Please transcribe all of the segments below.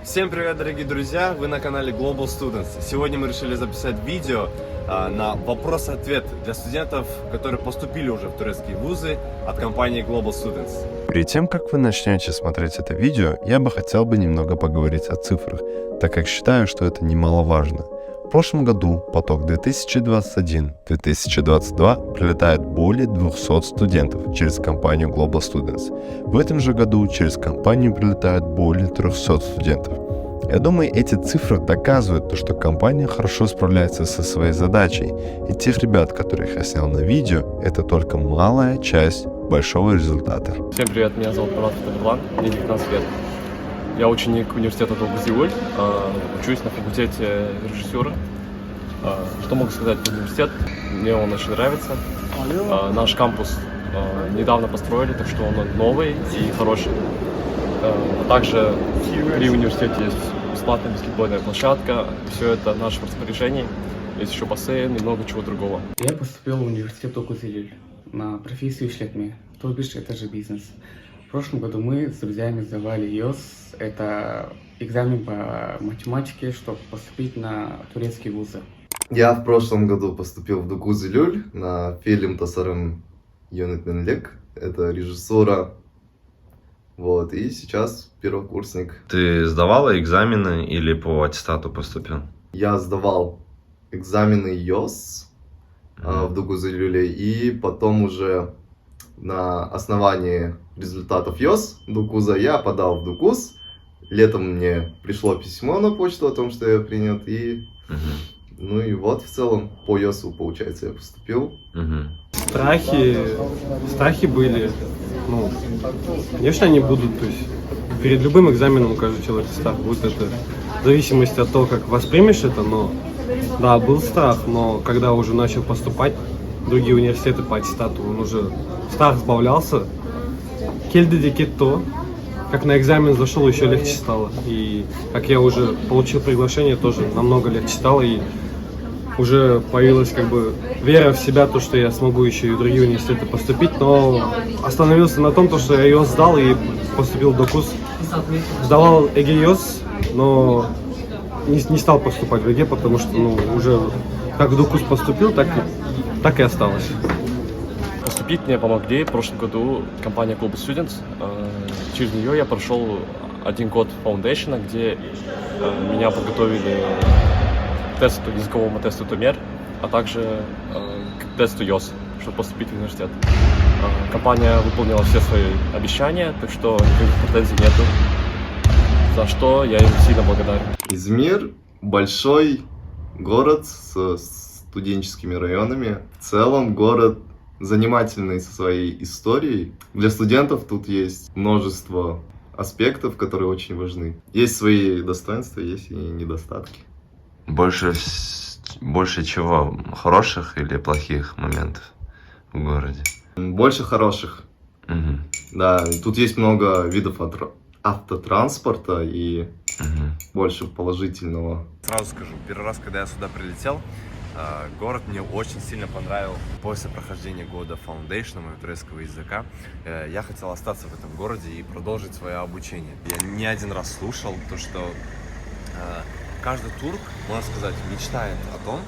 Всем привет, дорогие друзья! Вы на канале Global Students. Сегодня мы решили записать видео на вопрос-ответ для студентов, которые поступили уже в турецкие вузы от компании Global Students. Перед тем, как вы начнете смотреть это видео, я бы хотел немного поговорить о цифрах, так как считаю, что это немаловажно. В прошлом году поток 2021-2022 прилетает более 200 студентов через компанию Global Students. В этом же году через компанию прилетают более 300 студентов. Я думаю, эти цифры доказывают то, что компания хорошо справляется со своей задачей, и тех ребят, которых я снял на видео, это только малая часть большого результата. Всем привет, меня зовут Мурат Фатахирлан, мне 19 лет. Я ученик университета Долгозиуль, учусь на факультете режиссера. Что могу сказать про университет? Мне он очень нравится. Наш кампус недавно построили, так что он новый и хороший. Также при университете есть бесплатная баскетбольная площадка. Все это в нашем распоряжении. Есть еще бассейн и много чего другого. Я поступил в университет Долгозиуль на профессию işletme, то бишь это же бизнес. В прошлом году мы с друзьями сдавали ЙОС, это экзамен по математике, чтобы поступить на турецкие вузы. Я в прошлом году поступил в Dokuz-Eylül на фильм Tasarım Yönetmenlik, это режиссура. Вот, и сейчас первокурсник. Ты сдавала экзамены или по аттестату поступил? Я сдавал экзамены ЙОС в Dokuz-Eylül'е, и потом уже на основании результатов ЙОС Dokuz'a я подал в Dokuz. Летом мне пришло письмо на почту о том, что я принят, и ну и вот в целом по ЙОСу, получается, я поступил. Страхи были, ну, конечно, они будут, то есть перед любым экзаменом у каждого человека страх будет, это в зависимости от того, как воспримешь это, но да, был страх, но когда уже начал поступать в другие университеты по аттестату, он уже, страх сбавлялся, кельдеди кетто, как на экзамен зашел, еще легче стало, и как я уже получил приглашение, тоже намного легче стало, и уже появилась как бы вера в себя, то, что я смогу еще и в другие университеты поступить, но остановился на том, что я ЙОС сдал и поступил в Dokuz. Сдавал ЕГЭ ЙОС, но не стал поступать в ЕГЭ, потому что ну, уже как в Dokuz поступил, так и осталось. Поступить мне помогли в прошлом году компания Global Students. Через нее я прошел 1 год фаундейшена, где меня подготовили к тесту, языковому тесту ТОМЕР, а также к тесту ЙОС, чтобы поступить в университет. Компания выполнила все свои обещания, так что никаких претензий нету, за что я им сильно благодарен. Измир большой город с студенческими районами. В целом город занимательный со своей историей. Для студентов тут есть множество аспектов, которые очень важны. Есть свои достоинства, есть и недостатки. Больше чего? Хороших или плохих моментов в городе? Больше хороших. Да, тут есть много видов автотранспорта и больше положительного. Сразу скажу, первый раз, когда я сюда прилетел, город мне очень сильно понравил. После прохождения года фаундейшна моего турецкого языка я хотел остаться в этом городе и продолжить свое обучение. Я не один раз слушал то, что каждый турк, можно сказать, мечтает о том,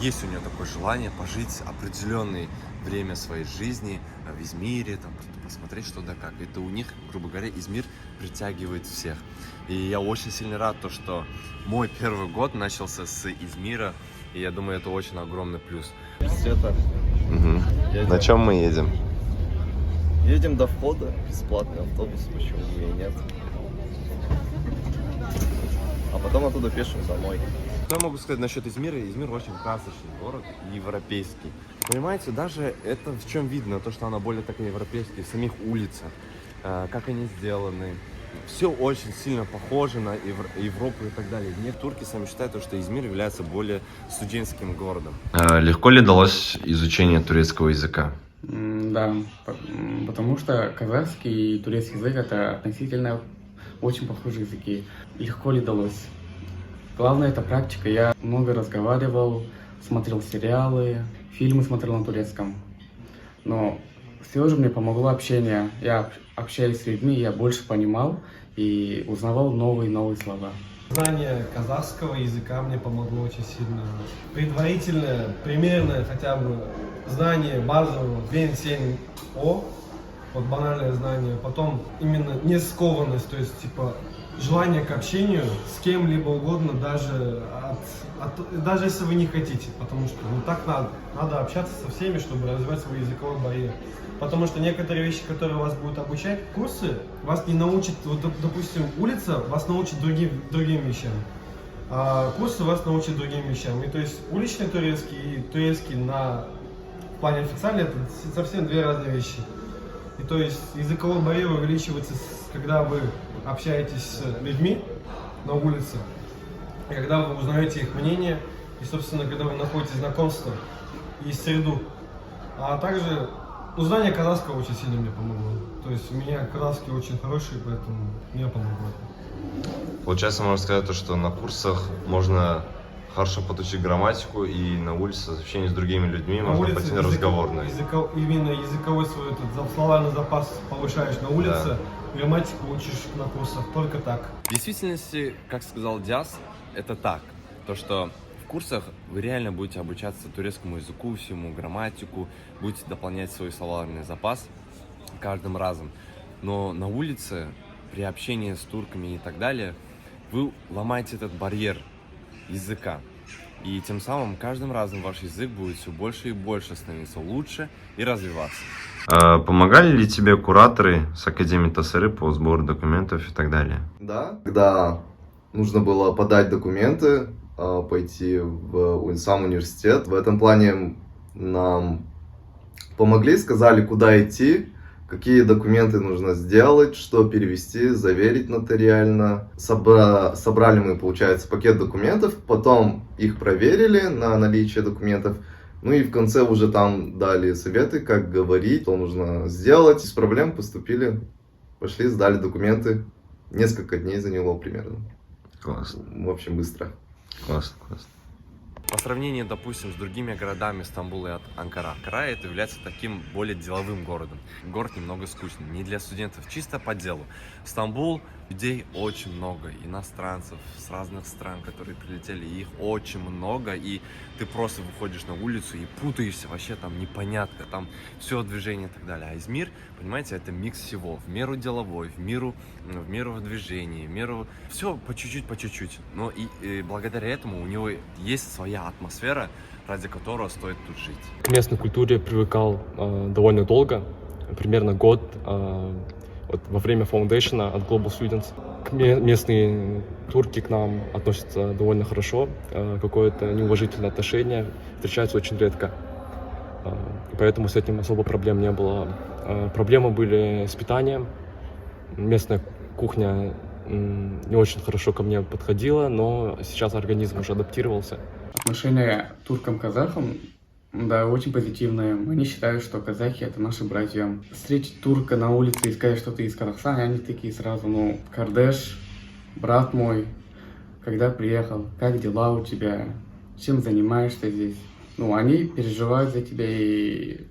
есть у него такое желание пожить определенное время своей жизни в Измире, там, посмотреть что да как. Это у них, грубо говоря, Измир притягивает всех. И я очень сильно рад, то, что мой первый год начался с Измира, и я думаю, это очень огромный плюс. На чем мы едем? Едем до входа, бесплатный автобус, почему бы и нет. А потом оттуда пешим домой. Что я могу сказать насчет Измира? Измир очень красочный город, европейский. Понимаете, даже это в чем видно, то, что она более такая европейская, в самих улицах, как они сделаны. Все очень сильно похоже на Европу и так далее. Мне турки сами считают, что Измир является более студенческим городом. Легко ли далось изучение турецкого языка? Да, потому что казахский и турецкий язык это относительно очень похожие языки. Легко ли далось? Главное это практика. Я много разговаривал, смотрел сериалы, фильмы смотрел на турецком. Но Все же мне помогло общение. Я общаюсь с людьми, я больше понимал и узнавал новые слова. Знание казахского языка мне помогло очень сильно. Предварительное, примерное хотя бы знание базового Вен-Сен-О, вот банальное знание. Потом именно не скованность, то есть типа желание к общению с кем-либо угодно, даже даже если вы не хотите, потому что ну так надо. Надо общаться со всеми, чтобы развивать свой языковой барьер. Потому что некоторые вещи, которые вас будут обучать, курсы, вас не научат, вот, допустим, улица вас научит другим вещам, а курсы вас научат другим вещам. И то есть уличный турецкий и турецкий в плане официальный это совсем две разные вещи. И то есть языковой барьер увеличивается, когда вы общаетесь с людьми на улице, и когда вы узнаете их мнение, и, собственно, когда вы находите знакомство и среду. А также знание казахского очень сильно мне помогло. То есть у меня казахский очень хороший, поэтому мне помогло. Получается, можно сказать, то, что на курсах можно хорошо подучить грамматику, и на улице с общением с другими людьми можно пойти на разговорную. Именно языковой свой словарный запас повышаешь на улице, грамматику учишь на курсах, только так. В действительности, как сказал Диас, это так. То, что в курсах вы реально будете обучаться турецкому языку, всему грамматику, будете дополнять свой словарный запас каждым разом. Но на улице, при общении с турками и так далее, вы ломаете этот барьер языка. И тем самым каждым разом ваш язык будет все больше и больше становиться лучше и развиваться. Помогали ли тебе кураторы с Академии ТСР по сбору документов и так далее? Да, когда нужно было подать документы, пойти в сам университет. В этом плане нам помогли, сказали, куда идти, какие документы нужно сделать, что перевести, заверить нотариально. Собрали мы, получается, пакет документов, потом их проверили на наличие документов. Ну и в конце уже там дали советы, как говорить, что нужно сделать. Без проблем поступили, пошли, сдали документы. Несколько дней заняло примерно. Классно. В общем, быстро. Классно. По сравнению, допустим, с другими городами Стамбула и Анкара, Анкара это является таким более деловым городом. Город немного скучный, не для студентов, чисто по делу. Стамбул, людей очень много, иностранцев с разных стран, которые прилетели, их очень много, и ты просто выходишь на улицу и путаешься, вообще там непонятно, там все движение и так далее. А Измир, понимаете, это микс всего, в меру деловой, в меру в движении, в меру все по чуть-чуть. Но и благодаря этому у него есть своя атмосфера, ради которого стоит тут жить. К местной культуре привыкал довольно долго, примерно год. Вот во время фаундейшена от Global Students местные турки к нам относятся довольно хорошо, какое-то неуважительное отношение встречается очень редко, и поэтому с этим особо проблем не было. Проблемы были с питанием, местная кухня не очень хорошо ко мне подходила, но сейчас организм уже адаптировался. Отношение туркам-казахам, да, очень позитивное. Они считают, что казахи это наши братья. Встретить турка на улице и сказать, что ты из Казахстана, они такие сразу, Кардеш, брат мой, когда приехал, как дела у тебя, чем занимаешься здесь. Они переживают за тебя и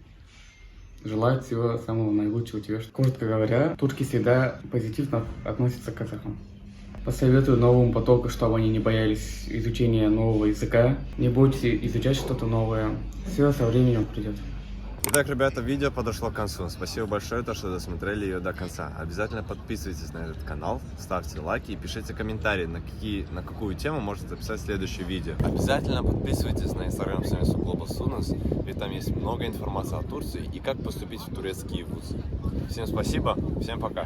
желают всего самого наилучшего тебе. Коротко говоря, турки всегда позитивно относятся к казахам. Посоветую новому потоку, чтобы они не боялись изучения нового языка. Не бойтесь изучать что-то новое. Все со временем придет. Итак, ребята, видео подошло к концу. Спасибо большое, что досмотрели ее до конца. Обязательно подписывайтесь на этот канал, ставьте лайки и пишите комментарии, на какую тему можете записать следующее видео. Обязательно подписывайтесь на Instagram страницу Global Students, ведь там есть много информации о Турции и как поступить в турецкие вузы. Всем спасибо, всем пока.